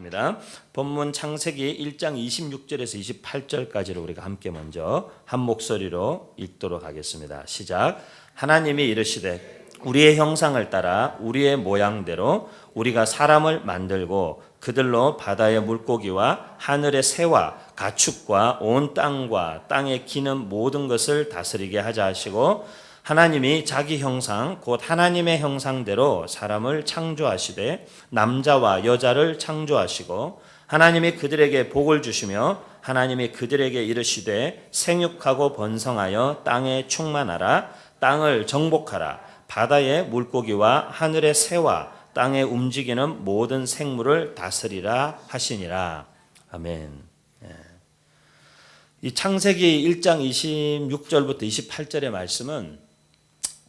합니다. 본문 창세기 1장 26절에서 28절까지를 우리가 함께 먼저 한 목소리로 읽도록 하겠습니다. 시작. 하나님이 이르시되 우리의 형상을 따라 우리의 모양대로 우리가 사람을 만들고 그들로 바다의 물고기와 하늘의 새와 가축과 온 땅과 땅에 기는 모든 것을 다스리게 하자 하시고 하나님이 자기 형상 곧 하나님의 형상대로 사람을 창조하시되 남자와 여자를 창조하시고 하나님이 그들에게 복을 주시며 하나님이 그들에게 이르시되 생육하고 번성하여 땅에 충만하라 땅을 정복하라 바다의 물고기와 하늘의 새와 땅에 움직이는 모든 생물을 다스리라 하시니라. 아멘. 이 창세기 1장 26절부터 28절의 말씀은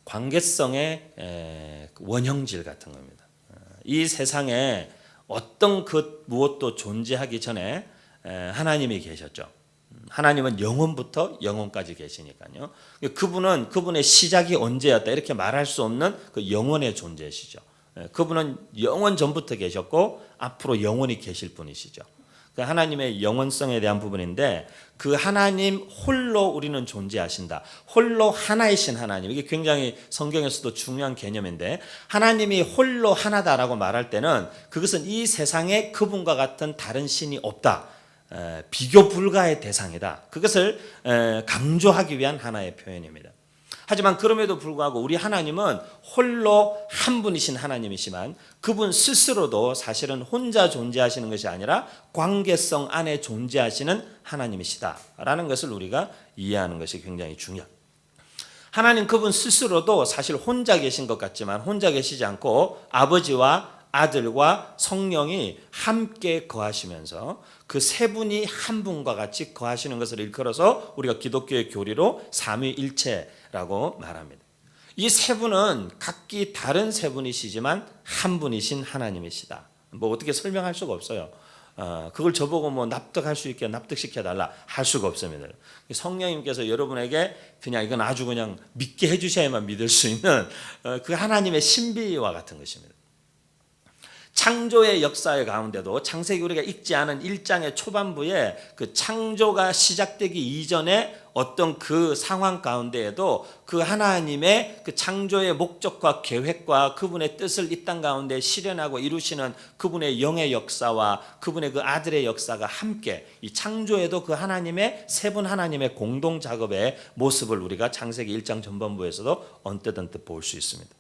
관계성의 원형질 같은 겁니다. 이 세상에 어떤 것 무엇도 존재하기 전에 하나님이 계셨죠. 하나님은 영원부터 영원까지 계시니까요. 그분은 그분의 시작이 언제였다 이렇게 말할 수 없는 그 영원의 존재시죠. 그분은 영원 전부터 계셨고 앞으로 영원히 계실 분이시죠. 그 하나님의 영원성에 대한 부분인데 그 하나님 홀로 우리는 존재하신다. 홀로 하나이신 하나님. 이게 굉장히 성경에서도 중요한 개념인데 하나님이 홀로 하나다라고 말할 때는 그것은 이 세상에 그분과 같은 다른 신이 없다. 비교 불가의 대상이다. 그것을 강조하기 위한 하나의 표현입니다. 하지만 그럼에도 불구하고 우리 하나님은 홀로 한 분이신 하나님이시만 그분 스스로도 사실은 혼자 존재하시는 것이 아니라 관계성 안에 존재하시는 하나님이시다라는 것을 우리가 이해하는 것이 굉장히 중요합니다. 하나님 그분 스스로도 사실 혼자 계신 것 같지만 혼자 계시지 않고 아버지와 아들과 성령이 함께 거하시면서 그 세 분이 한 분과 같이 거하시는 것을 일컬어서 우리가 기독교의 교리로 삼위일체라고 말합니다. 이 세 분은 각기 다른 세 분이시지만 한 분이신 하나님이시다. 뭐 어떻게 설명할 수가 없어요. 그걸 저보고 뭐 납득할 수 있게 납득시켜달라 할 수가 없습니다. 성령님께서 여러분에게 그냥 이건 아주 그냥 믿게 해주셔야만 믿을 수 있는 그 하나님의 신비와 같은 것입니다. 창조의 역사의 가운데도 창세기 우리가 읽지 않은 1장의 초반부에 그 창조가 시작되기 이전에 어떤 그 상황 가운데에도 그 하나님의 그 창조의 목적과 계획과 그분의 뜻을 이 땅 가운데 실현하고 이루시는 그분의 영의 역사와 그분의 그 아들의 역사가 함께 이 창조에도 그 하나님의 세 분 하나님의 공동 작업의 모습을 우리가 창세기 1장 전반부에서도 언뜻 볼 수 있습니다.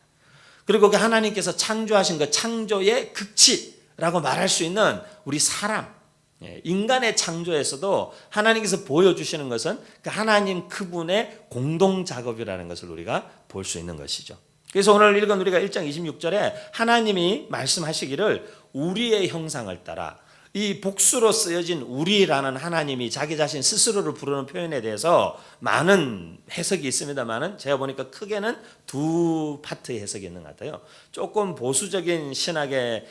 그리고 그 하나님께서 창조하신 그 창조의 극치라고 말할 수 있는 우리 사람, 인간의 창조에서도 하나님께서 보여주시는 것은 그 하나님 그분의 공동 작업이라는 것을 우리가 볼 수 있는 것이죠. 그래서 오늘 읽은 우리가 1장 26절에 하나님이 말씀하시기를 우리의 형상을 따라 이 복수로 쓰여진 우리라는 하나님이 자기 자신 스스로를 부르는 표현에 대해서 많은 해석이 있습니다만은 제가 보니까 크게는 두 파트의 해석이 있는 것 같아요. 조금 보수적인 신학의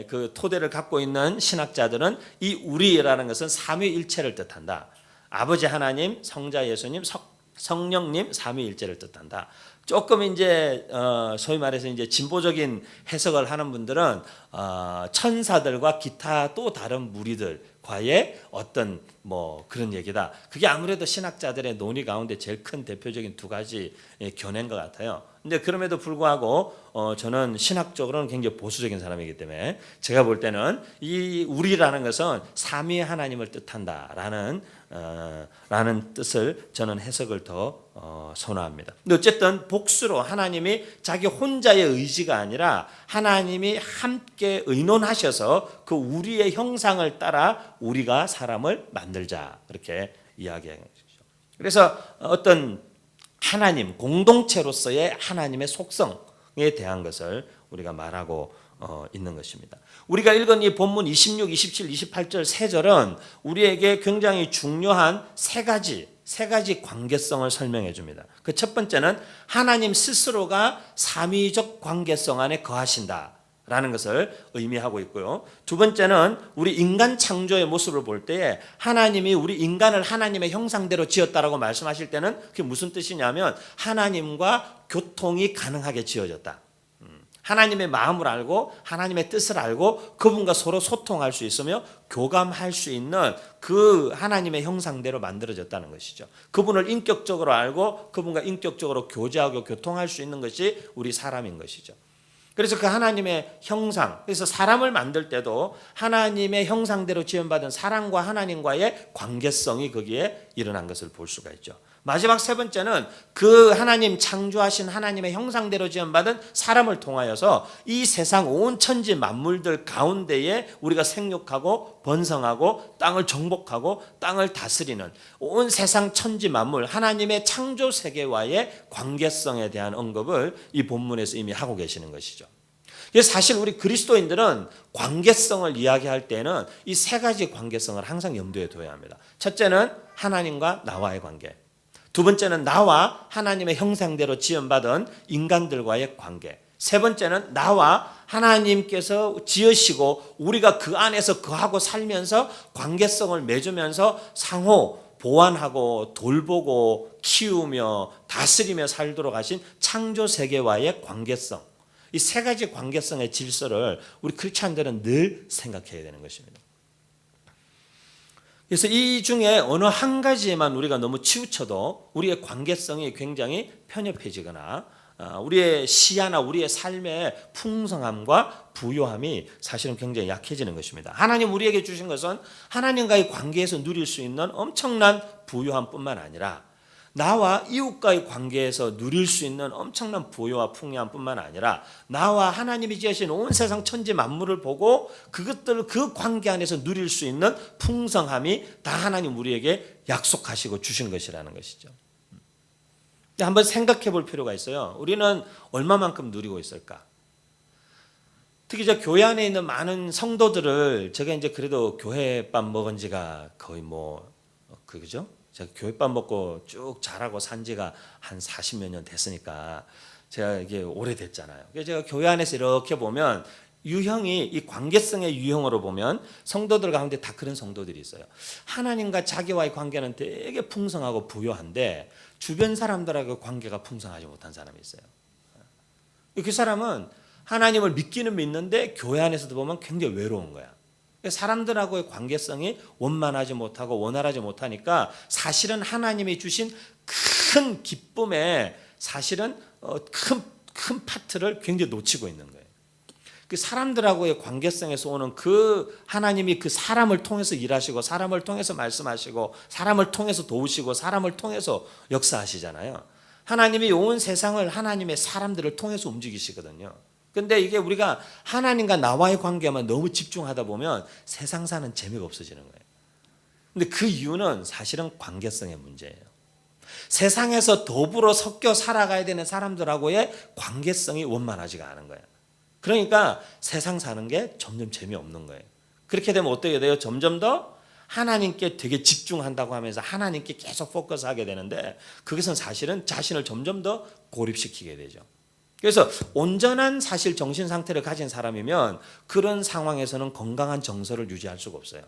그 토대를 갖고 있는 신학자들은 이 우리라는 것은 삼위일체를 뜻한다. 아버지 하나님, 성자 예수님, 성령님 삼위일체를 뜻한다. 조금 이제 소위 말해서 이제 진보적인 해석을 하는 분들은 천사들과 기타 또 다른 무리들과의 어떤 뭐 그런 얘기다. 그게 아무래도 신학자들의 논의 가운데 제일 큰 대표적인 두 가지 견해인 것 같아요. 근데 그럼에도 불구하고 저는 신학적으로는 굉장히 보수적인 사람이기 때문에 제가 볼 때는 이 우리라는 것은 삼위 하나님을 뜻한다라는 라는 뜻을 저는 해석을 더 선호합니다. 근데 어쨌든 복수로 하나님이 자기 혼자의 의지가 아니라 하나님이 함께 의논하셔서 그 우리의 형상을 따라 우리가 사람을 만들자 그렇게 이야기하는 것이죠. 그래서 어떤 하나님 공동체로서의 하나님의 속성에 대한 것을 우리가 말하고 있는 것입니다. 우리가 읽은 이 본문 26, 27, 28절 세 절은 우리에게 굉장히 중요한 세 가지 관계성을 설명해 줍니다. 그 첫 번째는 하나님 스스로가 삼위적 관계성 안에 거하신다 라는 것을 의미하고 있고요. 두 번째는 우리 인간 창조의 모습을 볼 때에 하나님이 우리 인간을 하나님의 형상대로 지었다라고 말씀하실 때는 그게 무슨 뜻이냐면 하나님과 교통이 가능하게 지어졌다. 하나님의 마음을 알고 하나님의 뜻을 알고 그분과 서로 소통할 수 있으며 교감할 수 있는 그 하나님의 형상대로 만들어졌다는 것이죠. 그분을 인격적으로 알고 그분과 인격적으로 교제하고 교통할 수 있는 것이 우리 사람인 것이죠. 그래서 그 하나님의 형상, 그래서 사람을 만들 때도 하나님의 형상대로 지음받은 사람과 하나님과의 관계성이 거기에 일어난 것을 볼 수가 있죠. 마지막 세 번째는 그 하나님 창조하신 하나님의 형상대로 지음받은 사람을 통하여서 이 세상 온 천지 만물들 가운데에 우리가 생육하고 번성하고 땅을 정복하고 땅을 다스리는 온 세상 천지 만물 하나님의 창조 세계와의 관계성에 대한 언급을 이 본문에서 이미 하고 계시는 것이죠. 사실 우리 그리스도인들은 관계성을 이야기할 때는 이 세 가지 관계성을 항상 염두에 둬야 합니다. 첫째는 하나님과 나와의 관계, 두 번째는 나와 하나님의 형상대로 지음받은 인간들과의 관계, 세 번째는 나와 하나님께서 지으시고 우리가 그 안에서 거하고 살면서 관계성을 맺으면서 상호 보완하고 돌보고 키우며 다스리며 살도록 하신 창조 세계와의 관계성, 이 세 가지 관계성의 질서를 우리 크리스찬들은 늘 생각해야 되는 것입니다. 그래서 이 중에 어느 한 가지에만 우리가 너무 치우쳐도 우리의 관계성이 굉장히 편협해지거나 우리의 시야나 우리의 삶의 풍성함과 부요함이 사실은 굉장히 약해지는 것입니다. 하나님 우리에게 주신 것은 하나님과의 관계에서 누릴 수 있는 엄청난 부요함뿐만 아니라 나와 이웃과의 관계에서 누릴 수 있는 엄청난 부요와 풍요함뿐만 아니라 나와 하나님이 지으신 온 세상 천지 만물을 보고 그것들을 그 관계 안에서 누릴 수 있는 풍성함이 다 하나님 우리에게 약속하시고 주신 것이라는 것이죠. 한번 생각해 볼 필요가 있어요. 우리는 얼마만큼 누리고 있을까? 특히 저 교회 안에 있는 많은 성도들을 제가 이제 그래도 교회밥 먹은 지가 거의 그죠? 제가 교회밥 먹고 쭉 자라고 산 지가 한 40몇 년 됐으니까 제가 이게 오래됐잖아요. 그래서 제가 교회 안에서 이렇게 보면 유형이 이 관계성의 유형으로 보면 성도들 가운데 다 그런 성도들이 있어요. 하나님과 자기와의 관계는 되게 풍성하고 부요한데 주변 사람들하고 관계가 풍성하지 못한 사람이 있어요. 그 사람은 하나님을 믿기는 믿는데 교회 안에서도 보면 굉장히 외로운 거야. 사람들하고의 관계성이 원만하지 못하고 원활하지 못하니까 사실은 하나님이 주신 큰 기쁨에 사실은 큰 파트를 굉장히 놓치고 있는 거예요. 그 사람들하고의 관계성에서 오는 그 하나님이 그 사람을 통해서 일하시고 사람을 통해서 말씀하시고 사람을 통해서 도우시고 사람을 통해서 역사하시잖아요. 하나님이 온 세상을 하나님의 사람들을 통해서 움직이시거든요. 근데 이게 우리가 하나님과 나와의 관계만 너무 집중하다 보면 세상 사는 재미가 없어지는 거예요. 근데 그 이유는 사실은 관계성의 문제예요. 세상에서 더불어 섞여 살아가야 되는 사람들하고의 관계성이 원만하지가 않은 거예요. 그러니까 세상 사는 게 점점 재미없는 거예요. 그렇게 되면 어떻게 돼요? 점점 더 하나님께 되게 집중한다고 하면서 하나님께 계속 포커스하게 되는데 그것은 사실은 자신을 점점 더 고립시키게 되죠. 그래서 온전한 사실 정신 상태를 가진 사람이면 그런 상황에서는 건강한 정서를 유지할 수가 없어요.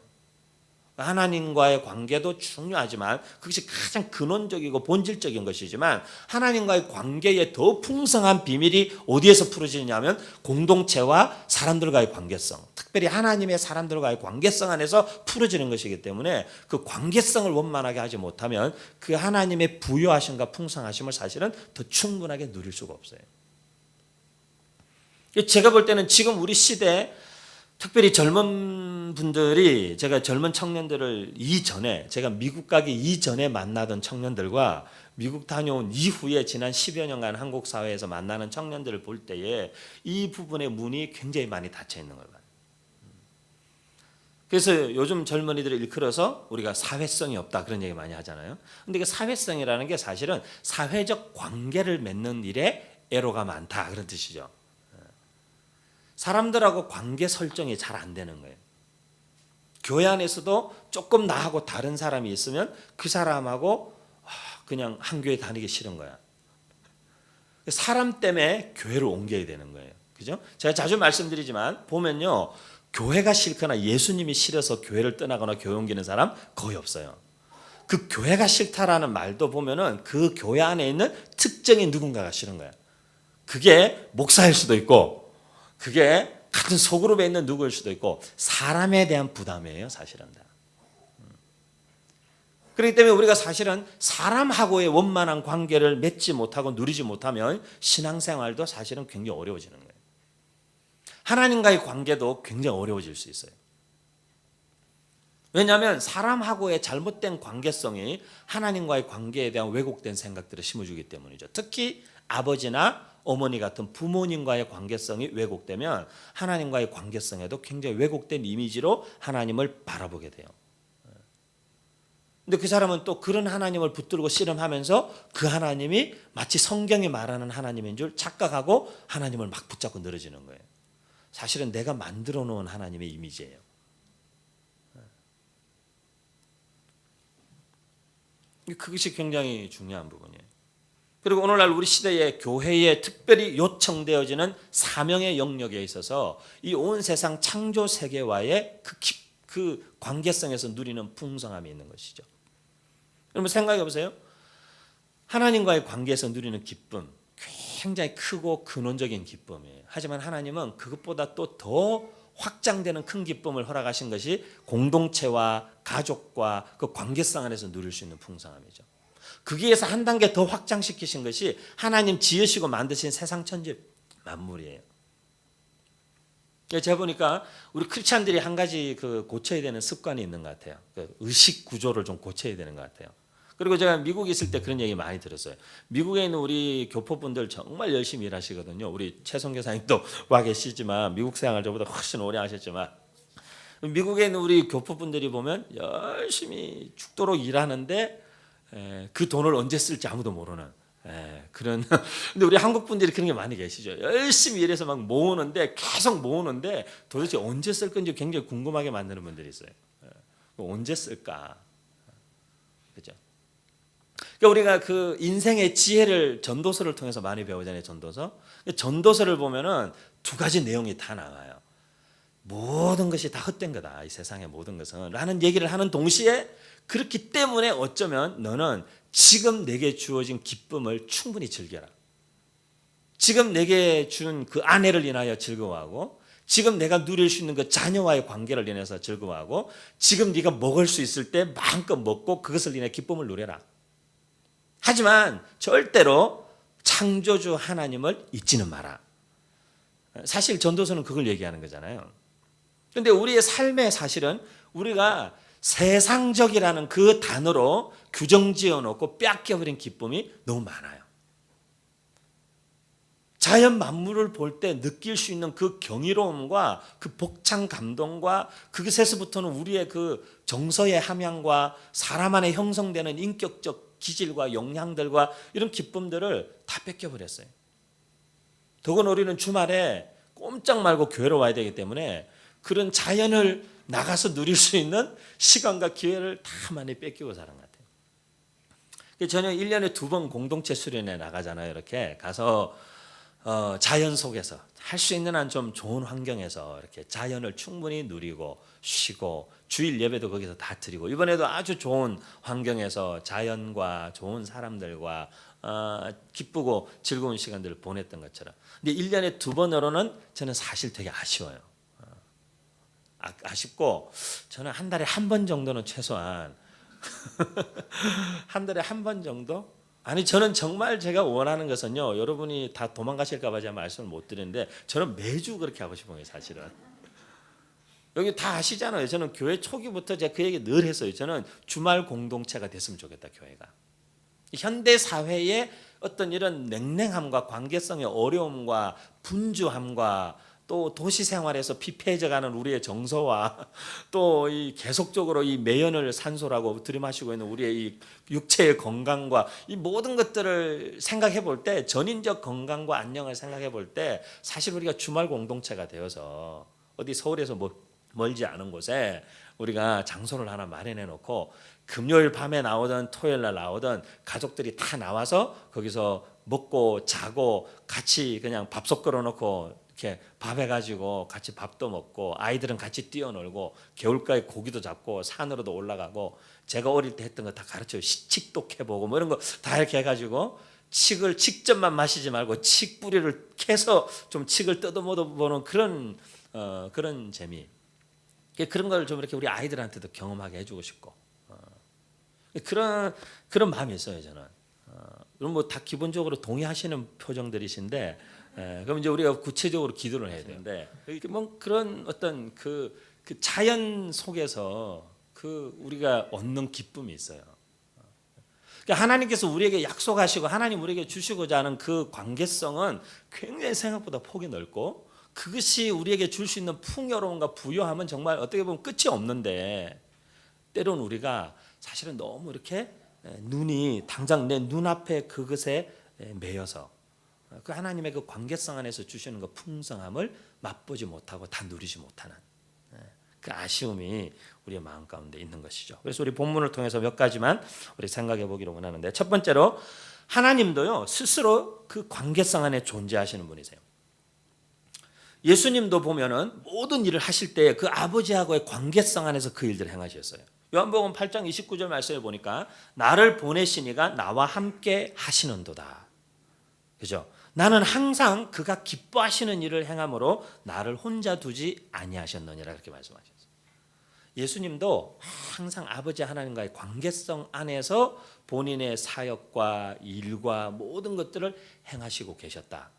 하나님과의 관계도 중요하지만 그것이 가장 근원적이고 본질적인 것이지만 하나님과의 관계의 더 풍성한 비밀이 어디에서 풀어지냐면 공동체와 사람들과의 관계성, 특별히 하나님의 사람들과의 관계성 안에서 풀어지는 것이기 때문에 그 관계성을 원만하게 하지 못하면 그 하나님의 부요하심과 풍성하심을 사실은 더 충분하게 누릴 수가 없어요. 제가 볼 때는 지금 우리 시대 특별히 젊은 분들이 제가 젊은 청년들을 제가 미국 가기 이전에 만나던 청년들과 미국 다녀온 이후에 지난 10여 년간 한국 사회에서 만나는 청년들을 볼 때에 이 부분의 문이 굉장히 많이 닫혀 있는 걸 봐요. 그래서 요즘 젊은이들을 일컬어서 우리가 사회성이 없다 그런 얘기 많이 하잖아요. 근데 그 사회성이라는 게 사실은 사회적 관계를 맺는 일에 애로가 많다 그런 뜻이죠. 사람들하고 관계 설정이 잘 안 되는 거예요. 교회 안에서도 조금 나하고 다른 사람이 있으면 그 사람하고 그냥 한 교회 다니기 싫은 거야. 사람 때문에 교회를 옮겨야 되는 거예요. 그죠? 제가 자주 말씀드리지만 보면요. 교회가 싫거나 예수님이 싫어서 교회를 떠나거나 교회 옮기는 사람 거의 없어요. 그 교회가 싫다라는 말도 보면은 그 교회 안에 있는 특정인 누군가가 싫은 거야. 그게 목사일 수도 있고 그게 같은 소그룹에 있는 누구일 수도 있고 사람에 대한 부담이에요, 사실은. 그렇기 때문에 우리가 사실은 사람하고의 원만한 관계를 맺지 못하고 누리지 못하면 신앙생활도 사실은 굉장히 어려워지는 거예요. 하나님과의 관계도 굉장히 어려워질 수 있어요. 왜냐하면 사람하고의 잘못된 관계성이 하나님과의 관계에 대한 왜곡된 생각들을 심어주기 때문이죠. 특히 아버지나 어머니 같은 부모님과의 관계성이 왜곡되면 하나님과의 관계성에도 굉장히 왜곡된 이미지로 하나님을 바라보게 돼요. 근데 그 사람은 또 그런 하나님을 붙들고 씨름하면서 그 하나님이 마치 성경이 말하는 하나님인 줄 착각하고 하나님을 막 붙잡고 늘어지는 거예요. 사실은 내가 만들어 놓은 하나님의 이미지예요. 그것이 굉장히 중요한 부분이에요. 그리고 오늘날 우리 시대의 교회에 특별히 요청되어지는 사명의 영역에 있어서 이 온 세상 창조 세계와의 그 관계성에서 누리는 풍성함이 있는 것이죠. 여러분 생각해 보세요. 하나님과의 관계에서 누리는 기쁨 굉장히 크고 근원적인 기쁨이에요. 하지만 하나님은 그것보다 또 더 확장되는 큰 기쁨을 허락하신 것이 공동체와 가족과 그 관계성 안에서 누릴 수 있는 풍성함이죠. 거기에서 한 단계 더 확장시키신 것이 하나님 지으시고 만드신 세상 천지 만물이에요. 제가 보니까 우리 크리스찬들이 한 가지 고쳐야 되는 습관이 있는 것 같아요. 의식 구조를 좀 고쳐야 되는 것 같아요. 그리고 제가 미국에 있을 때 그런 얘기 많이 들었어요. 미국에 있는 우리 교포분들 정말 열심히 일하시거든요. 우리 최성 교사님도 와 계시지만 미국 생활 저보다 훨씬 오래 하셨지만 미국에 있는 우리 교포분들이 보면 열심히 죽도록 일하는데 그 돈을 언제 쓸지 아무도 모르는 그런. 근데 우리 한국 분들이 그런 게 많이 계시죠. 열심히 일해서 막 모으는데 계속 모으는데 도대체 언제 쓸 건지 굉장히 궁금하게 만드는 분들이 있어요. 언제 쓸까? 그죠? 그러니까 우리가 그 인생의 지혜를 전도서를 통해서 많이 배우잖아요. 전도서를 보면은 두 가지 내용이 다 나와요. 모든 것이 다 헛된 거다. 이 세상의 모든 것은 라는 얘기를 하는 동시에 그렇기 때문에 어쩌면 너는 지금 내게 주어진 기쁨을 충분히 즐겨라. 지금 내게 준 그 아내를 인하여 즐거워하고 지금 내가 누릴 수 있는 그 자녀와의 관계를 인해서 즐거워하고 지금 네가 먹을 수 있을 때 마음껏 먹고 그것을 인해 기쁨을 누려라. 하지만 절대로 창조주 하나님을 잊지는 마라. 사실 전도서는 그걸 얘기하는 거잖아요. 그런데 우리의 삶에 사실은 우리가 세상적이라는 그 단어로 규정지어 놓고 뺏겨버린 기쁨이 너무 많아요. 자연 만물을 볼 때 느낄 수 있는 그 경이로움과 그 벅찬 감동과 그것에서부터는 우리의 그 정서의 함양과 사람 안에 형성되는 인격적 기질과 역량들과 이런 기쁨들을 다 뺏겨버렸어요. 더구나 우리는 주말에 꼼짝 말고 교회로 와야 되기 때문에 그런 자연을 나가서 누릴 수 있는 시간과 기회를 다 많이 뺏기고 사는 것 같아요. 저는 1년에 2번 공동체 수련회 나가잖아요. 이렇게 가서 자연 속에서 할 수 있는 한 좀 좋은 환경에서 이렇게 자연을 충분히 누리고 쉬고 주일 예배도 거기서 다 드리고 이번에도 아주 좋은 환경에서 자연과 좋은 사람들과 기쁘고 즐거운 시간들을 보냈던 것처럼. 근데 1년에 2번으로는 저는 사실 되게 아쉬워요. 아쉽고 저는 한 달에 한 번 정도는 최소한 한 달에 한 번 정도? 아니 저는 정말 제가 원하는 것은요. 여러분이 다 도망가실까 봐 제가 말씀을 못 드리는데 저는 매주 그렇게 하고 싶은 거예요. 사실은. 여기 다 아시잖아요. 저는 교회 초기부터 제가 그 얘기 늘 했어요. 저는 주말 공동체가 됐으면 좋겠다. 교회가. 현대 사회의 어떤 이런 냉랭함과 관계성의 어려움과 분주함과 또 도시 생활에서 피폐해져가는 우리의 정서와 또 이 계속적으로 이 매연을 산소라고 들이마시고 있는 우리의 이 육체의 건강과 이 모든 것들을 생각해 볼 때 전인적 건강과 안녕을 생각해 볼 때 사실 우리가 주말 공동체가 되어서 어디 서울에서 멀지 않은 곳에 우리가 장소를 하나 마련해 놓고 금요일 밤에 나오든 토요일 날 나오든 가족들이 다 나와서 거기서 먹고 자고 같이 그냥 밥솥 걸어 놓고 이렇게 밥 해가지고 같이 밥도 먹고 아이들은 같이 뛰어놀고 겨울가에 고기도 잡고 산으로도 올라가고 제가 어릴 때 했던 거 다 가르쳐요. 식독해보고 뭐 이런 거 다 이렇게 해가지고 칙을 직접만 마시지 말고 칡 뿌리를 캐서 좀 칡을 뜯어보는 그런 재미. 그런 걸 좀 이렇게 우리 아이들한테도 경험하게 해주고 싶고 그런 마음이 있어요 저는. 그럼 뭐 다 기본적으로 동의하시는 표정들이신데 그럼 이제 우리가 구체적으로 기도를 해야 되는데 뭐 그런 어떤 그 자연 속에서 그 우리가 얻는 기쁨이 있어요. 그러니까 하나님께서 우리에게 약속하시고 하나님 우리에게 주시고자 하는 그 관계성은 굉장히 생각보다 폭이 넓고 그것이 우리에게 줄 수 있는 풍요로움과 부요함은 정말 어떻게 보면 끝이 없는데 때로는 우리가 사실은 너무 이렇게 눈이 당장 내 눈앞에 그것에 매여서 그 하나님의 그 관계성 안에서 주시는 그 풍성함을 맛보지 못하고 다 누리지 못하는 그 아쉬움이 우리의 마음 가운데 있는 것이죠. 그래서 우리 본문을 통해서 몇 가지만 우리 생각해 보기로 원하는데 첫 번째로 하나님도요 스스로 그 관계성 안에 존재하시는 분이세요. 예수님도 보면은 모든 일을 하실 때 그 아버지하고의 관계성 안에서 그 일들을 행하셨어요. 요한복음 8장 29절 말씀에 보니까 나를 보내시니가 나와 함께 하시는도다. 그죠? 나는 항상 그가 기뻐하시는 일을 행함으로 나를 혼자 두지 아니하셨느니라 이렇게 말씀하셨어요. 예수님도 항상 아버지 하나님과의 관계성 안에서 본인의 사역과 일과 모든 것들을 행하시고 계셨다.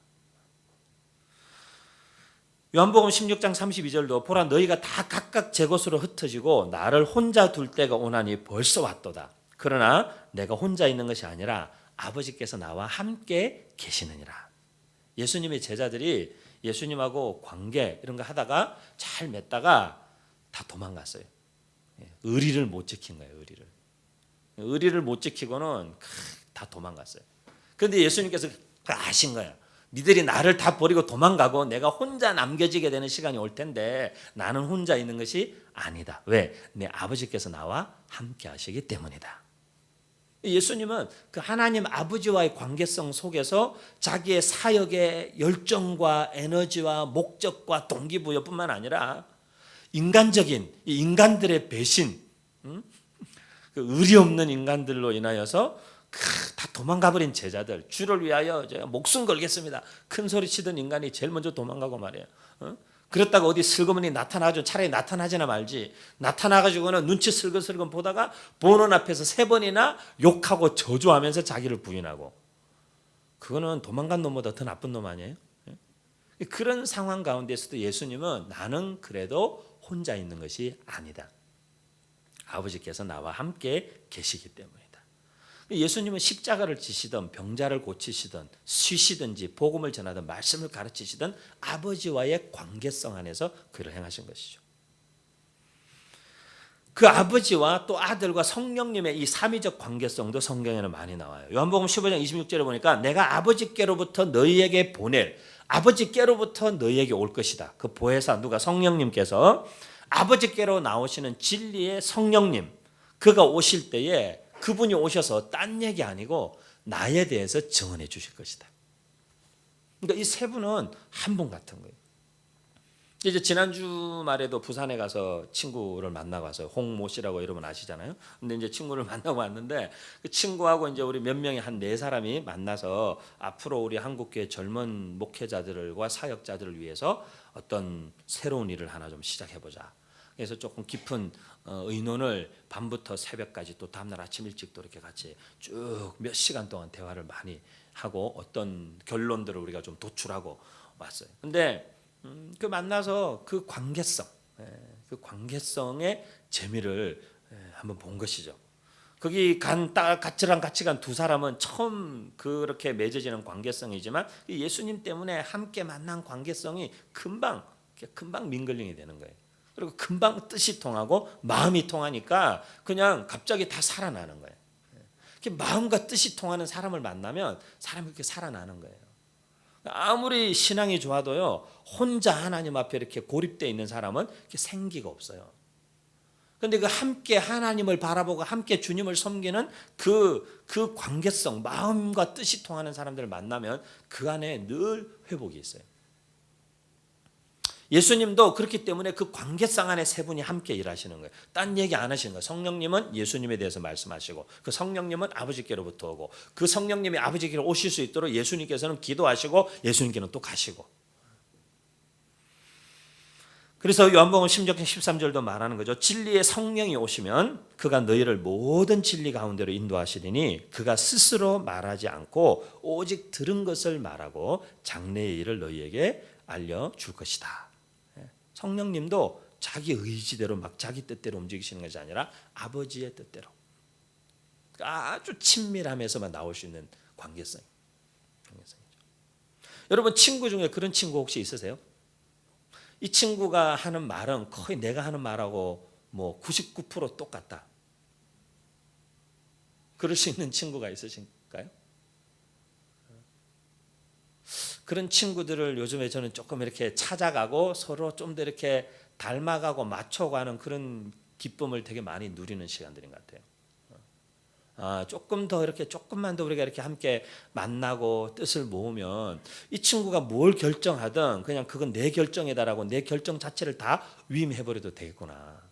요한복음 16장 32절도 보라 너희가 다 각각 제 곳으로 흩어지고 나를 혼자 둘 때가 오나니 벌써 왔도다. 그러나 내가 혼자 있는 것이 아니라 아버지께서 나와 함께 계시느니라. 예수님의 제자들이 예수님하고 관계 이런 거 하다가 잘 맺다가 다 도망갔어요. 의리를 못 지킨 거예요. 의리를 못 지키고는 다 도망갔어요. 그런데 예수님께서 아신 거예요. 니들이 나를 다 버리고 도망가고 내가 혼자 남겨지게 되는 시간이 올 텐데 나는 혼자 있는 것이 아니다. 왜? 내 아버지께서 나와 함께 하시기 때문이다. 예수님은 그 하나님 아버지와의 관계성 속에서 자기의 사역의 열정과 에너지와 목적과 동기부여뿐만 아니라 인간적인 인간들의 배신, 그 의리 없는 인간들로 인하여서 다 도망가버린 제자들, 주를 위하여 제가 목숨 걸겠습니다. 큰 소리 치던 인간이 제일 먼저 도망가고 말이에요. 그랬다가 어디 슬그머니 나타나가지고 차라리 나타나지나 말지. 나타나가지고는 눈치 슬금슬금 보다가 보는 앞에서 3번이나 욕하고 저주하면서 자기를 부인하고. 그거는 도망간 놈보다 더 나쁜 놈 아니에요? 그런 상황 가운데서도 예수님은 나는 그래도 혼자 있는 것이 아니다. 아버지께서 나와 함께 계시기 때문이다. 예수님은 십자가를 지시든 병자를 고치시든 쉬시든지 복음을 전하든 말씀을 가르치시든 아버지와의 관계성 안에서 그를 행하신 것이죠. 그 아버지와 또 아들과 성령님의 이 삼위적 관계성도 성경에는 많이 나와요. 요한복음 15장 26절에 보니까 내가 아버지께로부터 너희에게 보낼 아버지께로부터 너희에게 올 것이다. 그 보혜사 누가 성령님께서 아버지께로 나오시는 진리의 성령님 그가 오실 때에 그분이 오셔서 딴 얘기 아니고 나에 대해서 증언해 주실 것이다. 그러니까 이 세 분은 한 분 같은 거예요. 이제 지난주 말에도 부산에 가서 친구를 만나고 왔어요. 홍모 씨라고 여러분 아시잖아요. 근데 이제 친구를 만나고 왔는데 그 친구하고 이제 우리 몇 명이 한 4사람이 만나서 앞으로 우리 한국교회 젊은 목회자들과 사역자들을 위해서 어떤 새로운 일을 하나 좀 시작해 보자. 그래서 조금 깊은 의논을 밤부터 새벽까지 또 다음날 아침 일찍 또 이렇게 같이 쭉 몇 시간 동안 대화를 많이 하고 어떤 결론들을 우리가 좀 도출하고 왔어요. 근데 그 만나서 그 관계성, 그 관계성의 재미를 한번 본 것이죠. 거기 같이랑 같이 간 2사람은 처음 그렇게 맺어지는 관계성이지만 예수님 때문에 함께 만난 관계성이 금방 민글링이 되는 거예요. 그리고 금방 뜻이 통하고 마음이 통하니까 그냥 갑자기 다 살아나는 거예요. 마음과 뜻이 통하는 사람을 만나면 사람이 그렇게 살아나는 거예요. 아무리 신앙이 좋아도요 혼자 하나님 앞에 이렇게 고립되어 있는 사람은 생기가 없어요. 그런데 그 함께 하나님을 바라보고 함께 주님을 섬기는 그 관계성, 마음과 뜻이 통하는 사람들을 만나면 그 안에 늘 회복이 있어요. 예수님도 그렇기 때문에 그 관계성 안에 세 분이 함께 일하시는 거예요. 딴 얘기 안 하시는 거예요. 성령님은 예수님에 대해서 말씀하시고 그 성령님은 아버지께로부터 오고 그 성령님이 아버지께로 오실 수 있도록 예수님께서는 기도하시고 예수님께는 또 가시고. 그래서 요한복음 16장 13절도 말하는 거죠. 진리의 성령이 오시면 그가 너희를 모든 진리 가운데로 인도하시리니 그가 스스로 말하지 않고 오직 들은 것을 말하고 장래의 일을 너희에게 알려줄 것이다. 성령님도 자기 의지대로 막 자기 뜻대로 움직이시는 것이 아니라 아버지의 뜻대로 아주 친밀함에서만 나올 수 있는 관계성이죠. 여러분 친구 중에 그런 친구 혹시 있으세요? 이 친구가 하는 말은 거의 내가 하는 말하고 뭐 99% 똑같다. 그럴 수 있는 친구가 있으신가요? 그런 친구들을 요즘에 저는 조금 이렇게 찾아가고 서로 좀 더 이렇게 닮아가고 맞춰가는 그런 기쁨을 되게 많이 누리는 시간들인 것 같아요. 조금 더 이렇게 조금만 더 우리가 이렇게 함께 만나고 뜻을 모으면 이 친구가 뭘 결정하든 그냥 그건 내 결정이다라고 내 결정 자체를 다 위임해버려도 되겠구나.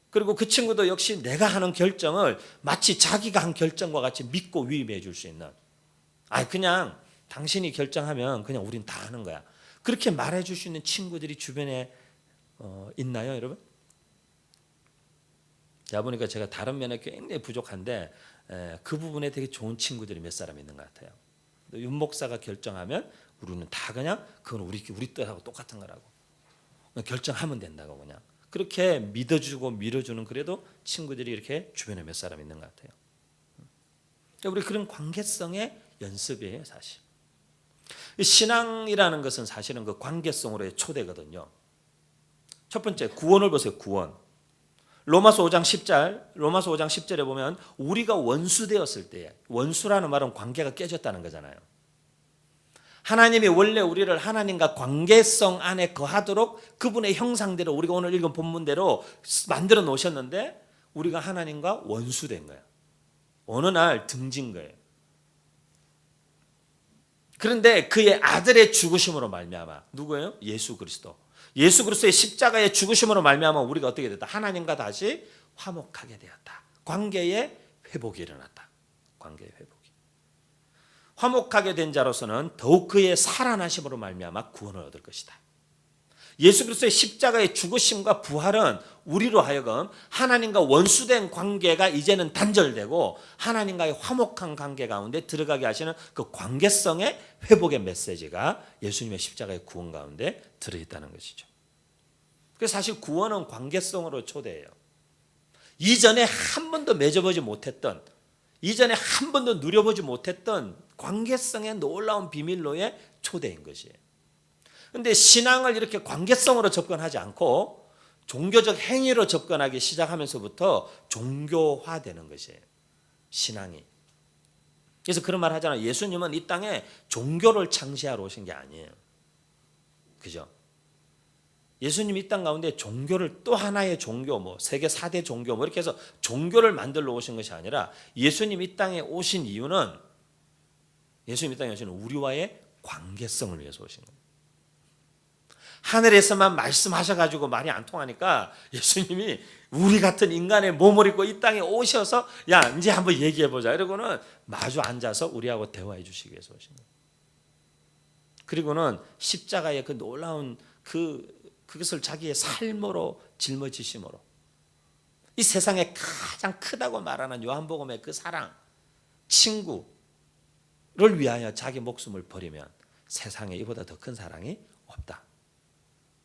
그리고 그 친구도 역시 내가 하는 결정을 마치 자기가 한 결정과 같이 믿고 위임해 줄 수 있는 그냥 당신이 결정하면 그냥 우린 다 하는 거야. 그렇게 말해줄 수 있는 친구들이 주변에 있나요, 여러분? 제가 보니까 제가 다른 면에 굉장히 부족한데 그 부분에 되게 좋은 친구들이 몇 사람 있는 것 같아요. 윤 목사가 결정하면 우리는 다 그냥 그건 우리 뜻하고 똑같은 거라고 결정하면 된다고 그냥 그렇게 믿어주고 밀어주는 그래도 친구들이 이렇게 주변에 몇 사람 있는 것 같아요. 우리 그런 관계성의 연습이에요, 사실. 신앙이라는 것은 사실은 그 관계성으로의 초대거든요. 첫 번째, 구원을 보세요, 구원. 로마서 5장 10절에 보면 우리가 원수되었을 때, 원수라는 말은 관계가 깨졌다는 거잖아요. 하나님이 원래 우리를 하나님과 관계성 안에 거하도록 그분의 형상대로 우리가 오늘 읽은 본문대로 만들어 놓으셨는데 우리가 하나님과 원수된 거예요. 어느 날 등진 거예요. 그런데 그의 아들의 죽으심으로 말미암아 누구예요? 예수 그리스도. 예수 그리스도의 십자가의 죽으심으로 말미암아 우리가 어떻게 됐다? 하나님과 다시 화목하게 되었다. 관계의 회복이 일어났다. 관계의 회복이. 화목하게 된 자로서는 더욱 그의 살아나심으로 말미암아 구원을 얻을 것이다. 예수 그리스도의 십자가의 죽으심과 부활은 우리로 하여금 하나님과 원수된 관계가 이제는 단절되고 하나님과의 화목한 관계 가운데 들어가게 하시는 그 관계성의 회복의 메시지가 예수님의 십자가의 구원 가운데 들어있다는 것이죠. 그래서 사실 구원은 관계성으로 초대해요. 이전에 한 번도 맺어보지 못했던, 이전에 한 번도 누려보지 못했던 관계성의 놀라운 비밀로의 초대인 것이에요. 그런데 신앙을 이렇게 관계성으로 접근하지 않고 종교적 행위로 접근하기 시작하면서부터 종교화되는 것이에요. 신앙이. 그래서 그런 말 하잖아요. 예수님은 이 땅에 종교를 창시하러 오신 게 아니에요. 그죠? 예수님 이 땅 가운데 종교를 또 하나의 종교, 뭐 세계 4대 종교 뭐 이렇게 해서 종교를 만들러 오신 것이 아니라 예수님 이 땅에 오신 이유는 예수님 이 땅에 오신 우리와의 관계성을 위해서 오신 거예요. 하늘에서만 말씀하셔가지고 말이 안 통하니까 예수님이 우리 같은 인간의 몸을 입고 이 땅에 오셔서 야 이제 한번 얘기해보자 이러고는 마주 앉아서 우리하고 대화해 주시기 위해서 오신 거예요. 그리고는 십자가의 그 놀라운 그것을 자기의 삶으로 짊어지심으로 이 세상에 가장 크다고 말하는 요한복음의 그 사랑, 친구를 위하여 자기 목숨을 버리면 세상에 이보다 더 큰 사랑이 없다.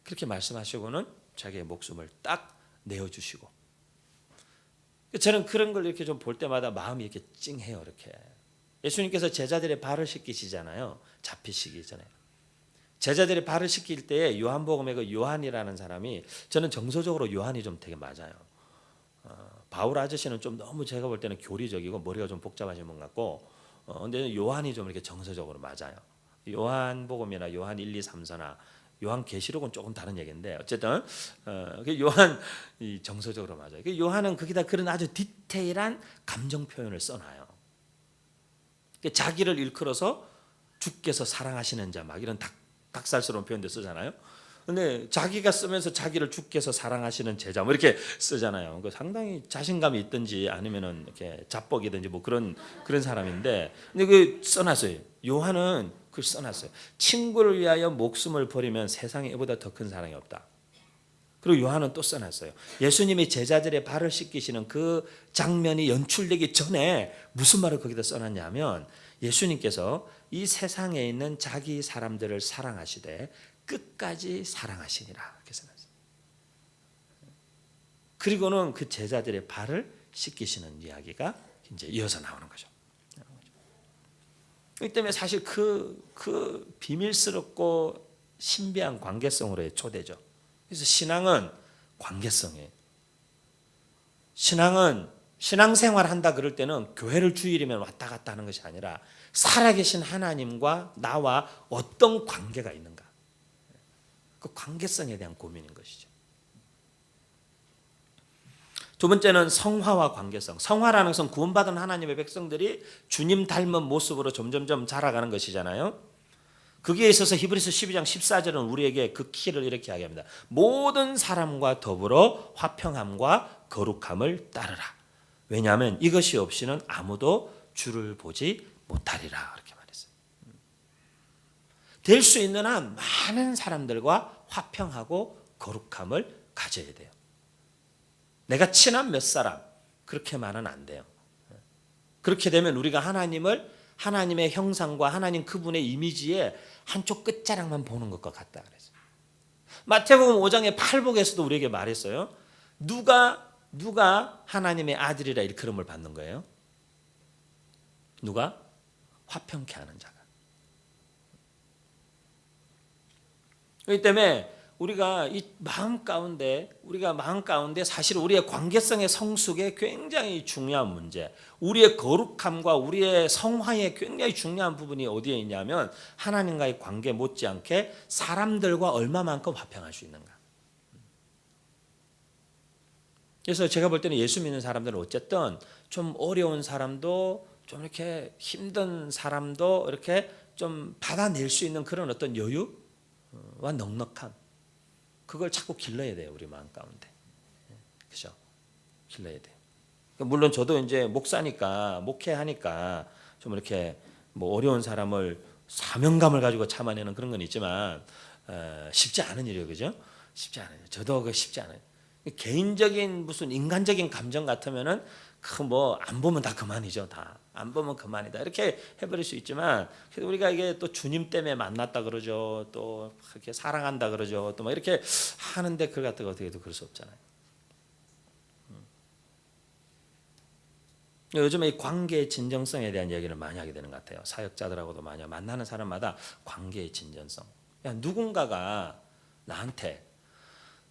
그렇게 말씀하시고는 자기의 목숨을 딱 내어주시고 저는 그런 걸 이렇게 좀 볼 때마다 마음이 이렇게 찡해요. 이렇게 예수님께서 제자들의 발을 씻기시잖아요. 잡히시기 전에 제자들의 발을 씻길 때에 요한복음의 그 요한이라는 사람이 저는 정서적으로 요한이 좀 되게 맞아요. 바울 아저씨는 좀 너무 제가 볼 때는 교리적이고 머리가 좀 복잡하신 분 같고 근데 요한이 좀 이렇게 정서적으로 맞아요. 요한복음이나 요한 1, 2, 3서나 요한계시록은 조금 다른 얘기인데 어쨌든 요한 정서적으로 맞아요. 요한은 거기다 그런 아주 디테일한 감정 표현을 써놔요. 자기를 일컬어서 주께서 사랑하시는 자 막 이런 닭살스러운 표현도 쓰잖아요. 근데 자기가 쓰면서 자기를 주께서 사랑하시는 제자 뭐 이렇게 쓰잖아요. 그 상당히 자신감이 있든지 아니면은 이렇게 자뻑이든지 뭐 그런 사람인데, 근데 그 써놨어요. 요한은 그걸 써놨어요. 친구를 위하여 목숨을 버리면 세상에 이보다 더 큰 사랑이 없다. 그리고 요한은 또 써놨어요. 예수님이 제자들의 발을 씻기시는 그 장면이 연출되기 전에 무슨 말을 거기다 써놨냐면, 예수님께서 이 세상에 있는 자기 사람들을 사랑하시되 끝까지 사랑하시니라 이렇게 써놨어요. 그리고는 그 제자들의 발을 씻기시는 이야기가 이제 이어서 나오는 거죠. 이 때문에 사실 그 비밀스럽고 신비한 관계성으로의 초대죠. 그래서 신앙은 관계성이에요. 신앙은 신앙생활 한다 그럴 때는 교회를 주일이면 왔다 갔다 하는 것이 아니라 살아계신 하나님과 나와 어떤 관계가 있는가, 그 관계성에 대한 고민인 것이죠. 두 번째는 성화와 관계성. 성화라는 것은 구원받은 하나님의 백성들이 주님 닮은 모습으로 점점점 자라가는 것이잖아요. 거기에 있어서 히브리서 12장 14절은 우리에게 그 키를 이렇게 이야기합니다. 모든 사람과 더불어 화평함과 거룩함을 따르라. 왜냐하면 이것이 없이는 아무도 주를 보지 못하리라. 이렇게 말했어요. 될 수 있는 한 많은 사람들과 화평하고 거룩함을 가져야 돼요. 내가 친한 몇 사람 그렇게만은 안 돼요. 그렇게 되면 우리가 하나님의 형상과 하나님 그분의 이미지에 한쪽 끝자락만 보는 것과 같다 그랬어요. 마태복음 5장의 팔복에서도 우리에게 말했어요. 누가 하나님의 아들이라 일컬음을 받는 거예요? 누가? 화평케 하는 자가. 그렇기 때문에 우리가 마음 가운데 사실 우리의 관계성의 성숙에 굉장히 중요한 문제, 우리의 거룩함과 우리의 성화에 굉장히 중요한 부분이 어디에 있냐면 하나님과의 관계 못지않게 사람들과 얼마만큼 화평할 수 있는가. 그래서 제가 볼 때는 예수 믿는 사람들은 어쨌든 좀 어려운 사람도 좀 이렇게 힘든 사람도 이렇게 좀 받아낼 수 있는 그런 어떤 여유와 넉넉함, 그걸 자꾸 길러야 돼요. 우리 마음 가운데. 그죠? 길러야 돼요. 물론 저도 이제 목회하니까 좀 이렇게 뭐 어려운 사람을 사명감을 가지고 참아내는 그런 건 있지만 쉽지 않은 일이에요. 그죠? 쉽지 않아요. 저도 쉽지 않아요. 개인적인 무슨 인간적인 감정 같으면은 뭐 안 보면 다 그만이죠. 다 안 보면 그만이다 이렇게 해버릴 수 있지만, 그래도 우리가 이게 또 주님 때문에 만났다 그러죠. 또 이렇게 사랑한다 그러죠. 또 막 이렇게 하는데 그걸 갖다가 어떻게 해도 그럴 수 없잖아요. 요즘에 이 관계의 진정성에 대한 얘기를 많이 하게 되는 것 같아요. 사역자들하고도 많이 만나는 사람마다 관계의 진정성. 누군가가 나한테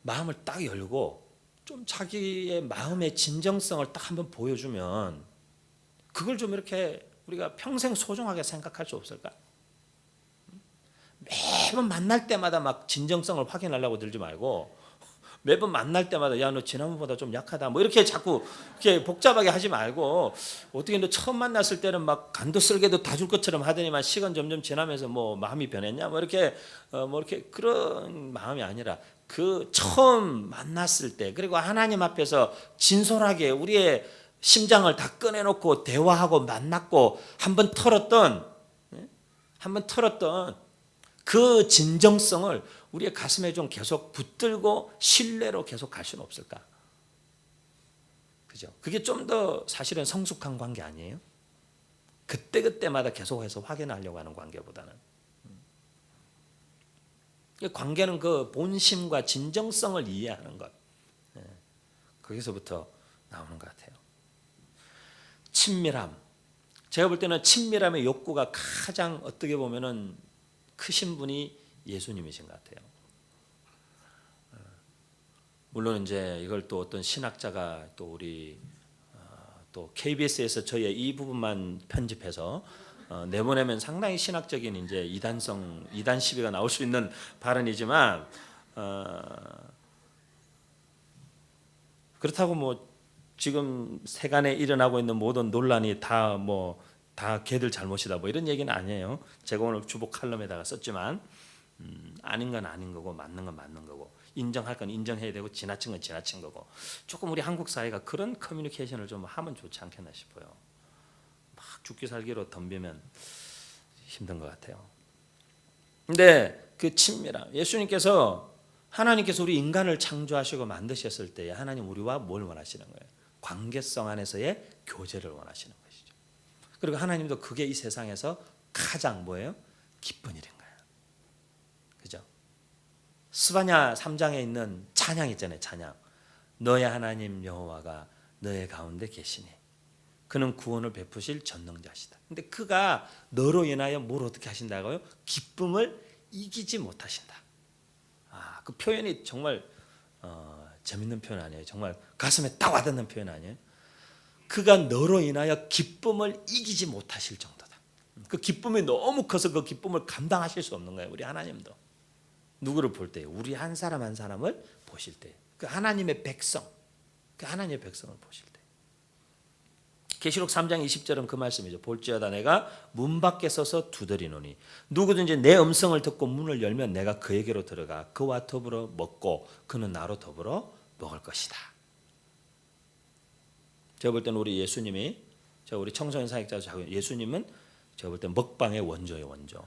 마음을 딱 열고 좀 자기의 마음의 진정성을 딱 한번 보여주면 그걸 좀 이렇게 우리가 평생 소중하게 생각할 수 없을까? 매번 만날 때마다 막 진정성을 확인하려고 들지 말고 매번 만날 때마다 야, 너 지난번보다 좀 약하다 뭐 이렇게 자꾸 이렇게 복잡하게 하지 말고, 어떻게 너 처음 만났을 때는 막 간도 쓸개도 다 줄 것처럼 하더니만 시간 점점 지나면서 뭐 마음이 변했냐 뭐 이렇게 그런 마음이 아니라 그 처음 만났을 때, 그리고 하나님 앞에서 진솔하게 우리의 심장을 다 꺼내놓고 대화하고 만났고 한번 털었던 그 진정성을 우리의 가슴에 좀 계속 붙들고 신뢰로 계속 갈 수는 없을까? 그죠? 그게 좀 더 사실은 성숙한 관계 아니에요? 그때마다 계속해서 확인하려고 하는 관계보다는. 관계는 그 본심과 진정성을 이해하는 것. 거기서부터 나오는 것 같아요. 친밀함. 제가 볼 때는 친밀함의 욕구가 가장 어떻게 보면은 크신 분이 예수님이신 것 같아요. 물론 이제 이걸 또 어떤 신학자가 또 우리 또 KBS에서 저희의 이 부분만 편집해서 내보내면 상당히 신학적인 이제 이단 시비가 나올 수 있는 발언이지만, 그렇다고 뭐 지금 세간에 일어나고 있는 모든 논란이 다 걔들 잘못이다 뭐 이런 얘기는 아니에요. 제가 오늘 주보 칼럼에다가 썼지만, 아닌 건 아닌 거고 맞는 건 맞는 거고 인정할 건 인정해야 되고 지나친 건 지나친 거고 조금 우리 한국 사회가 그런 커뮤니케이션을 좀 하면 좋지 않겠나 싶어요. 막 죽기 살기로 덤비면 힘든 것 같아요. 근데 그 친밀함, 예수님께서 하나님께서 우리 인간을 창조하시고 만드셨을 때 하나님 우리와 뭘 원하시는 거예요? 관계성 안에서의 교제를 원하시는 것이죠. 그리고 하나님도 그게 이 세상에서 가장 뭐예요? 기쁜 일인 거예요. 그죠? 스바냐 3장에 있는 찬양 있잖아요. 찬양. 너의 하나님 여호와가 너의 가운데 계시니 그는 구원을 베푸실 전능자시다. 근데 그가 너로 인하여 뭘 어떻게 하신다고요? 기쁨을 이기지 못하신다. 그 표현이 정말 재밌는 표현 아니에요. 정말 가슴에 딱 와닿는 표현 아니에요. 그가 너로 인하여 기쁨을 이기지 못하실 정도다. 그 기쁨이 너무 커서 그 기쁨을 감당하실 수 없는 거예요. 우리 하나님도. 누구를 볼 때요? 우리 한 사람 한 사람을 보실 때. 그 하나님의 백성. 그 하나님의 백성을 보실 때. 계시록 3장 20절은 그 말씀이죠. 볼지어다 내가 문 밖에 서서 두드리노니 누구든지 내 음성을 듣고 문을 열면 내가 그에게로 들어가 그와 더불어 먹고 그는 나로 더불어 먹을 것이다. 제가 볼 때는 우리 예수님이 우리 청소년 사역자 예수님은 제가 볼 때 먹방의 원조예요. 원조.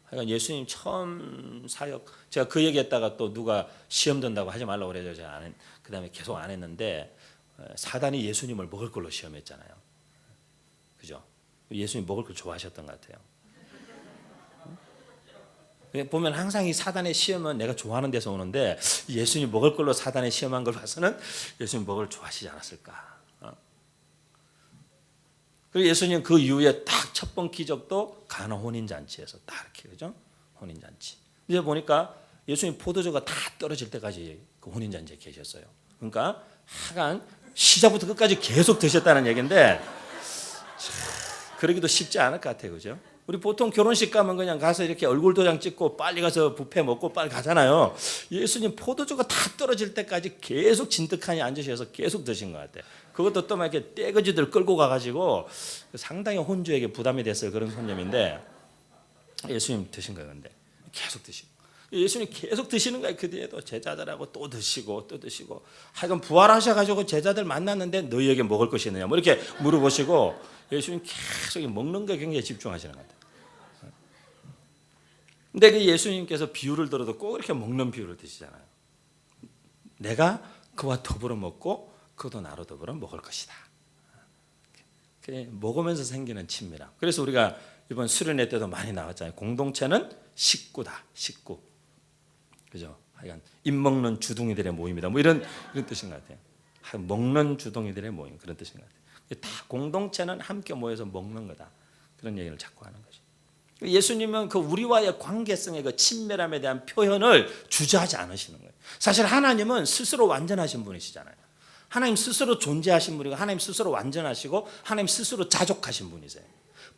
그러니까 예수님 처음 사역 제가 그 얘기했다가 또 누가 시험 든다고 하지 말라고 그래서 제가 그다음에 계속 안 했는데 사단이 예수님을 먹을 걸로 시험했잖아요. 그죠? 예수님 먹을 걸 좋아하셨던 것 같아요. 보면 항상 이 사단의 시험은 내가 좋아하는 데서 오는데 예수님 먹을 걸로 사단의 시험한 걸 봐서는 예수님 먹을 걸 좋아하시지 않았을까. 그리고 예수님 그 이후에 딱 첫 번 기적도 가나 혼인잔치에서 딱 이렇게 그죠? 혼인잔치. 이제 보니까 예수님 포도주가 다 떨어질 때까지 그 혼인잔치에 계셨어요. 그러니까 하간 시작부터 끝까지 계속 드셨다는 얘기인데 그러기도 쉽지 않을 것 같아요. 그죠? 우리 보통 결혼식 가면 그냥 가서 이렇게 얼굴 도장 찍고 빨리 가서 뷔페 먹고 빨리 가잖아요. 예수님 포도주가 다 떨어질 때까지 계속 진득하니 앉으셔서 계속 드신 것 같아요. 그것도 또 막 이렇게 떼거지들 끌고 가가지고 상당히 혼주에게 부담이 됐어요. 그런 손님인데 예수님 드신 거예요. 근데 계속 드시고 예수님 계속 드시는 거예요. 그 뒤에도 제자들하고 또 드시고 또 드시고 하여간 부활하셔가지고 제자들 만났는데 너희에게 먹을 것이 있느냐 뭐 이렇게 물어보시고 예수님 계속 먹는 거에 굉장히 집중하시는 것 같아요. 근데 그 예수님께서 비유를 들어도 꼭 이렇게 먹는 비유를 드시잖아요. 내가 그와 더불어 먹고 그도 나로 더불어 먹을 것이다. 먹으면서 생기는 친밀함. 그래서 우리가 이번 수련회 때도 많이 나왔잖아요. 공동체는 식구다. 식구. 그죠? 하여간 입 먹는 주둥이들의 모임이다. 뭐 이런 뜻인 것 같아요. 먹는 주둥이들의 모임 그런 뜻인 것 같아요. 다 공동체는 함께 모여서 먹는 거다. 그런 얘기를 자꾸 하는 거죠. 예수님은 그 우리와의 관계성의 그 친밀함에 대한 표현을 주저하지 않으시는 거예요. 사실 하나님은 스스로 완전하신 분이시잖아요. 하나님 스스로 존재하신 분이고 하나님 스스로 완전하시고 하나님 스스로 자족하신 분이세요.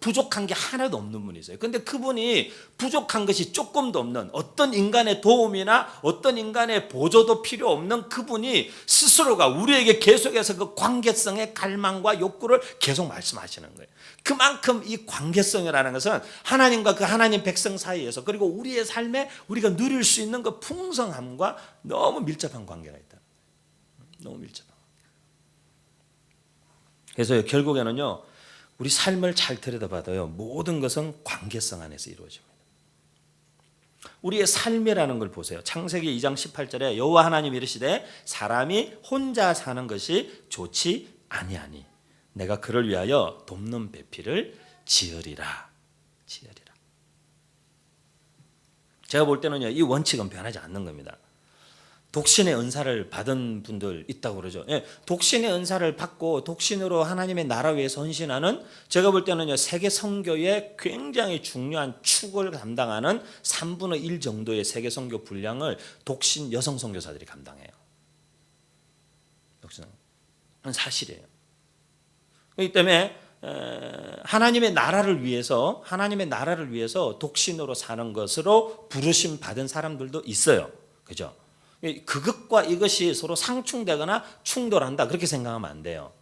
부족한 게 하나도 없는 분이세요. 그런데 그분이 부족한 것이 조금도 없는 어떤 인간의 도움이나 어떤 인간의 보조도 필요 없는 그분이 스스로가 우리에게 계속해서 그 관계성의 갈망과 욕구를 계속 말씀하시는 거예요. 그만큼 이 관계성이라는 것은 하나님과 그 하나님 백성 사이에서 그리고 우리의 삶에 우리가 누릴 수 있는 그 풍성함과 너무 밀접한 관계가 있다. 너무 밀접한. 그래서 결국에는요. 우리 삶을 잘 들여다봐도요. 모든 것은 관계성 안에서 이루어집니다. 우리의 삶이라는 걸 보세요. 창세기 2장 18절에 여호와 하나님이 이르시되 사람이 혼자 사는 것이 좋지 아니하니 내가 그를 위하여 돕는 배필을 지으리라. 지으리라. 제가 볼 때는요. 이 원칙은 변하지 않는 겁니다. 독신의 은사를 받은 분들 있다고 그러죠. 예, 독신의 은사를 받고 독신으로 하나님의 나라 위해서 헌신하는 제가 볼 때는요. 세계 선교의 굉장히 중요한 축을 담당하는 3분의 1 정도의 세계 선교 분량을 독신 여성 선교사들이 감당해요. 독신은 사실이에요. 그렇기 때문에 하나님의 나라를 위해서 독신으로 사는 것으로 부르심 받은 사람들도 있어요. 그죠? 그것과 이것이 서로 상충되거나 충돌한다 그렇게 생각하면 안 돼요.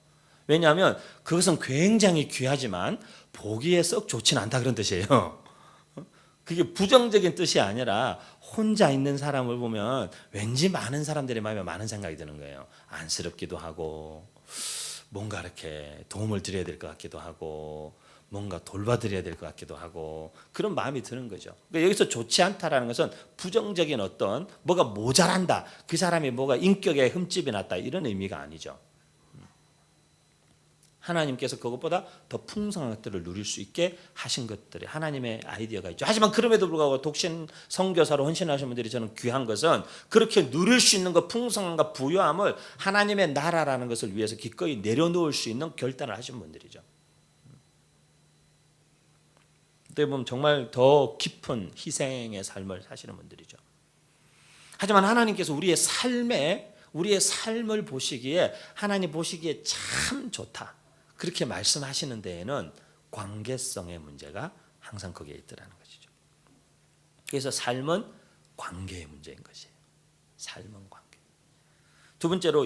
왜냐하면 그것은 굉장히 귀하지만 보기에 썩 좋지는 않다 그런 뜻이에요. 그게 부정적인 뜻이 아니라 혼자 있는 사람을 보면 왠지 많은 사람들의 마음에 많은 생각이 드는 거예요. 안쓰럽기도 하고 뭔가 이렇게 도움을 드려야 될 것 같기도 하고 뭔가 돌봐드려야 될 것 같기도 하고 그런 마음이 드는 거죠. 그러니까 여기서 좋지 않다라는 것은 부정적인 어떤 뭐가 모자란다, 그 사람이 뭐가 인격에 흠집이 났다 이런 의미가 아니죠. 하나님께서 그것보다 더 풍성한 것들을 누릴 수 있게 하신 것들이 하나님의 아이디어가 있죠. 하지만 그럼에도 불구하고 독신 선교사로 헌신하신 분들이 저는 귀한 것은 그렇게 누릴 수 있는 것 풍성함과 부유함을 하나님의 나라라는 것을 위해서 기꺼이 내려놓을 수 있는 결단을 하신 분들이죠. 어떻게 보면 정말 더 깊은 희생의 삶을 사시는 분들이죠. 하지만 하나님께서 우리의 삶을 보시기에 하나님 보시기에 참 좋다. 그렇게 말씀하시는 데에는 관계성의 문제가 항상 거기에 있더라는 것이죠. 그래서 삶은 관계의 문제인 것이에요. 삶은 관계. 두 번째로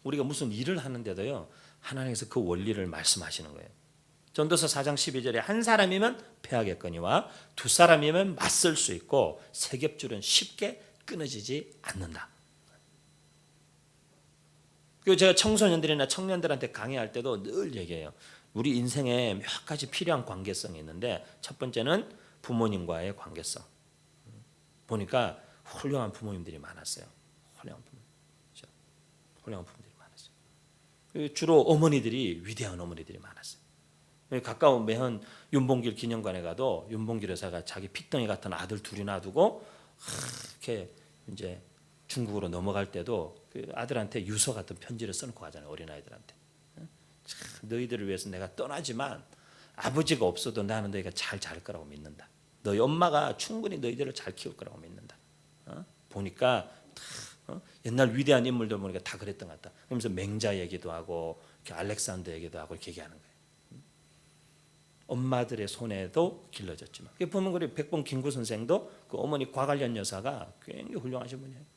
우리가 무슨 일을 하는데도요. 하나님께서 그 원리를 말씀하시는 거예요. 전도서 4장 12절에 한 사람이면 패하겠거니와 두 사람이면 맞설 수 있고 세 겹줄은 쉽게 끊어지지 않는다. 그리고 제가 청소년들이나 청년들한테 강의할 때도 늘 얘기해요. 우리 인생에 몇 가지 필요한 관계성이 있는데 첫 번째는 부모님과의 관계성. 보니까 훌륭한 부모님들이 많았어요. 훌륭한 부모님들이 많았어요. 주로 어머니들이 위대한 어머니들이 많았어요. 가까운 매헌 윤봉길 기념관에 가도 윤봉길 여사가 자기 핏덩이 같은 아들 둘이 놔두고 이렇게 이제 중국으로 넘어갈 때도 그 아들한테 유서 같은 편지를 써놓고 가잖아요. 어린아이들한테. 너희들을 위해서 내가 떠나지만 아버지가 없어도 나는 너희가 잘 자랄 거라고 믿는다. 너희 엄마가 충분히 너희들을 잘 키울 거라고 믿는다. 보니까 옛날 위대한 인물들 보니까 다 그랬던 것 같다. 그러면서 맹자 얘기도 하고 알렉산더 얘기도 하고 이렇게 얘기하는 거예요. 엄마들의 손에도 길러졌지만 보면 우리 백범 김구 선생도 그 어머니 과관련 여사가 굉장히 훌륭하신 분이에요.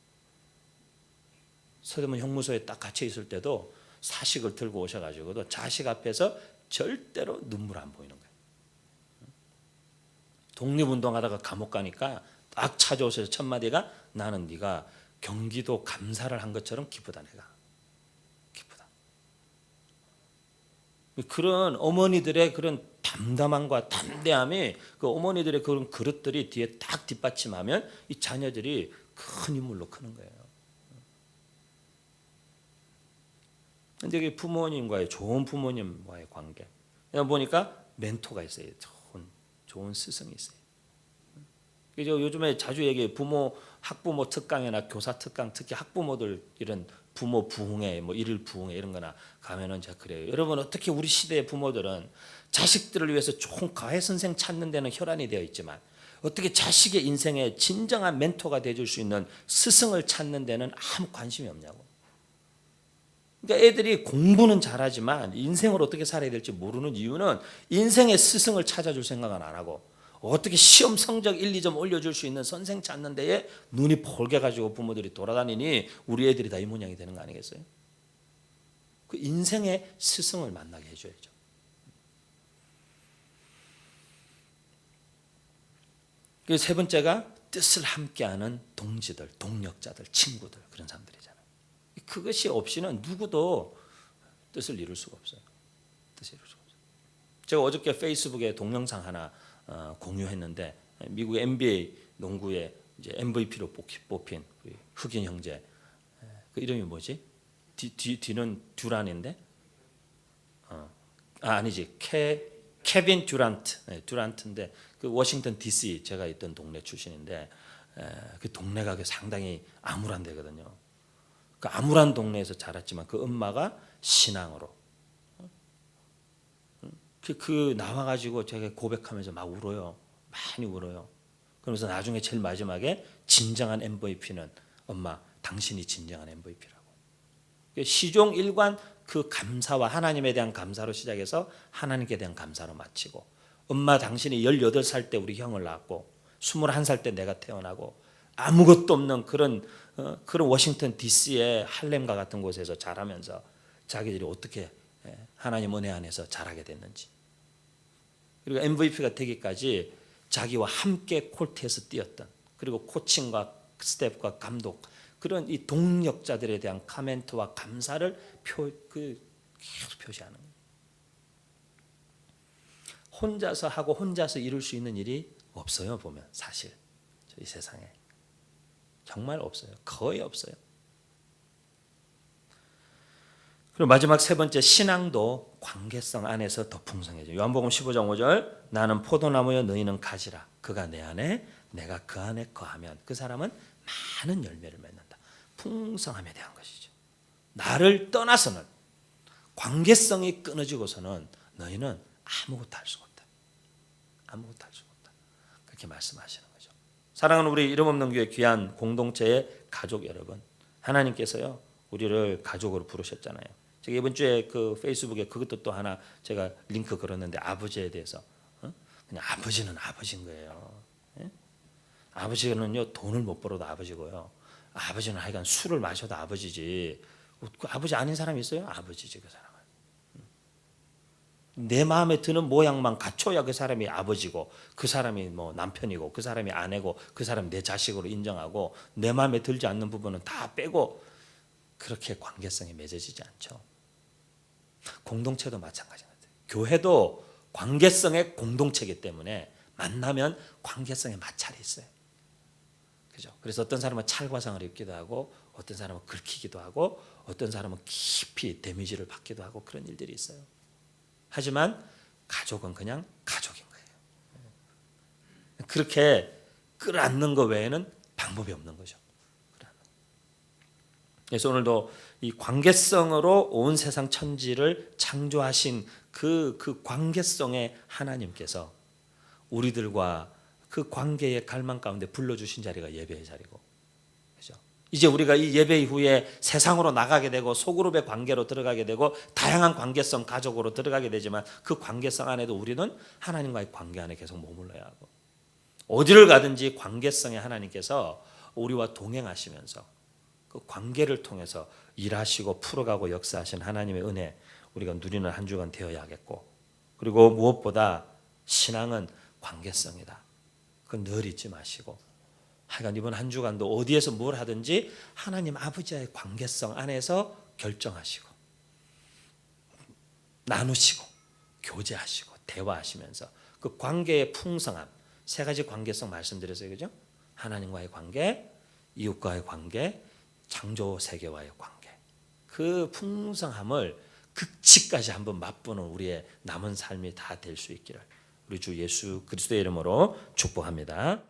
서대문 형무소에 딱 갇혀 있을 때도 사식을 들고 오셔가지고도 자식 앞에서 절대로 눈물 안 보이는 거예요. 독립운동하다가 감옥 가니까 딱 찾아오셔서 첫 마디가 나는 네가 경기도 감사를 한 것처럼 기쁘다. 내가 기쁘다. 그런 어머니들의 그런 담담함과 담대함이 그 어머니들의 그런 그릇들이 뒤에 딱 뒷받침하면 이 자녀들이 큰 인물로 크는 거예요. 근데 부모님과의 좋은 부모님과의 관계. 보니까 멘토가 있어요. 좋은 스승이 있어요. 그래서 요즘에 자주 얘기해 학부모 특강이나 교사 특강, 특히 학부모들 이런 부모 부흥회, 일일 부흥회 이런 거나 가면은 제가 그래요. 여러분 어떻게 우리 시대의 부모들은 자식들을 위해서 좋은 가해 선생 찾는 데는 혈안이 되어 있지만 어떻게 자식의 인생에 진정한 멘토가 되어줄 수 있는 스승을 찾는 데는 아무 관심이 없냐고. 그러니까 애들이 공부는 잘하지만 인생을 어떻게 살아야 될지 모르는 이유는 인생의 스승을 찾아줄 생각은 안 하고 어떻게 시험 성적 1, 2점 올려줄 수 있는 선생 찾는 데에 눈이 폴게 가지고 부모들이 돌아다니니 우리 애들이 다 이 모양이 되는 거 아니겠어요? 그 인생의 스승을 만나게 해줘야죠. 그 세 번째가 뜻을 함께하는 동지들, 동력자들, 친구들 그런 사람들이잖아요. 그것이 없이는 누구도 뜻을 이룰 수가 없어요. 제가 어저께 페이스북에 동영상 하나 공유했는데 미국 NBA 농구의 이제 MVP로 뽑힌 흑인 형제 그 이름이 뭐지? 뒤는 듀란인데 아니지 케빈 듀란트인데 그 워싱턴 DC 제가 있던 동네 출신인데 그 동네가 상당히 암울한 데거든요. 그 암울한 동네에서 자랐지만 그 엄마가 신앙으로 그 나와가지고 제가 고백하면서 막 울어요. 많이 울어요. 그러면서 나중에 제일 마지막에 진정한 MVP는 엄마 당신이 진정한 MVP라고. 시종 일관 그 감사와 하나님에 대한 감사로 시작해서 하나님께 대한 감사로 마치고 엄마 당신이 18살 때 우리 형을 낳았고 21살 때 내가 태어나고 아무것도 없는 그런 워싱턴 DC의 할렘과 같은 곳에서 자라면서 자기들이 어떻게 하나님 은혜 안에서 자라게 됐는지 그리고 MVP가 되기까지 자기와 함께 콜트에서 뛰었던, 그리고 코칭과 스텝과 감독, 그런 이 동력자들에 대한 카멘트와 감사를 계속 표시하는 거예요. 혼자서 하고 혼자서 이룰 수 있는 일이 없어요. 보면 사실 이 세상에 정말 없어요. 거의 없어요. 그리고 마지막 세 번째, 신앙도 관계성 안에서 더 풍성해져요. 요한복음 15장 5절, 나는 포도나무여 너희는 가지라. 그가 내 안에 내가 그 안에 거하면 그 사람은 많은 열매를 맺는다. 풍성함에 대한 것이죠. 나를 떠나서는, 관계성이 끊어지고서는 너희는 아무것도 할 수가 없다. 아무것도 할 수가 없다. 그렇게 말씀하시는 거죠. 사랑하는 우리 이름 없는 교회 귀한 공동체의 가족 여러분, 하나님께서요 우리를 가족으로 부르셨잖아요. 제가 이번 주에 그 페이스북에 그것도 또 하나 제가 링크 걸었는데, 아버지에 대해서 그냥 아버지는 아버지인 거예요. 예? 아버지는요 돈을 못 벌어도 아버지고요. 아버지는 하여간 술을 마셔도 아버지지. 그 아버지 아닌 사람이 있어요? 아버지지 그 사람은. 내 마음에 드는 모양만 갖춰야 그 사람이 아버지고, 그 사람이 뭐 남편이고, 그 사람이 아내고, 그 사람이 내 자식으로 인정하고, 내 마음에 들지 않는 부분은 다 빼고, 그렇게 관계성이 맺어지지 않죠. 공동체도 마찬가지인 것 같아요. 교회도 관계성의 공동체이기 때문에 만나면 관계성에 마찰이 있어요. 그죠? 그래서 어떤 사람은 찰과상을 입기도 하고, 어떤 사람은 긁히기도 하고, 어떤 사람은 깊이 데미지를 받기도 하고, 그런 일들이 있어요. 하지만 가족은 그냥 가족인 거예요. 그렇게 끌어안는 것 외에는 방법이 없는 거죠. 그래서 오늘도 이 관계성으로 온 세상 천지를 창조하신 그 관계성의 하나님께서 우리들과 그 관계의 갈망 가운데 불러주신 자리가 예배의 자리고, 그죠? 이제 우리가 이 예배 이후에 세상으로 나가게 되고 소그룹의 관계로 들어가게 되고 다양한 관계성 가족으로 들어가게 되지만, 그 관계성 안에도 우리는 하나님과의 관계 안에 계속 머물러야 하고, 어디를 가든지 관계성의 하나님께서 우리와 동행하시면서 그 관계를 통해서 일하시고 풀어가고 역사하신 하나님의 은혜, 우리가 누리는 한 주간 되어야겠고, 그리고 무엇보다 신앙은 관계성이다. 그건 늘 잊지 마시고, 하여간 이번 한 주간도 어디에서 뭘 하든지 하나님 아버지와의 관계성 안에서 결정하시고, 나누시고, 교제하시고, 대화하시면서 그 관계의 풍성함, 세 가지 관계성 말씀드렸어요. 그죠? 하나님과의 관계, 이웃과의 관계, 창조 세계와의 관계, 그 풍성함을 극치까지 한번 맛보는 우리의 남은 삶이 다 될 수 있기를 우리 주 예수 그리스도의 이름으로 축복합니다.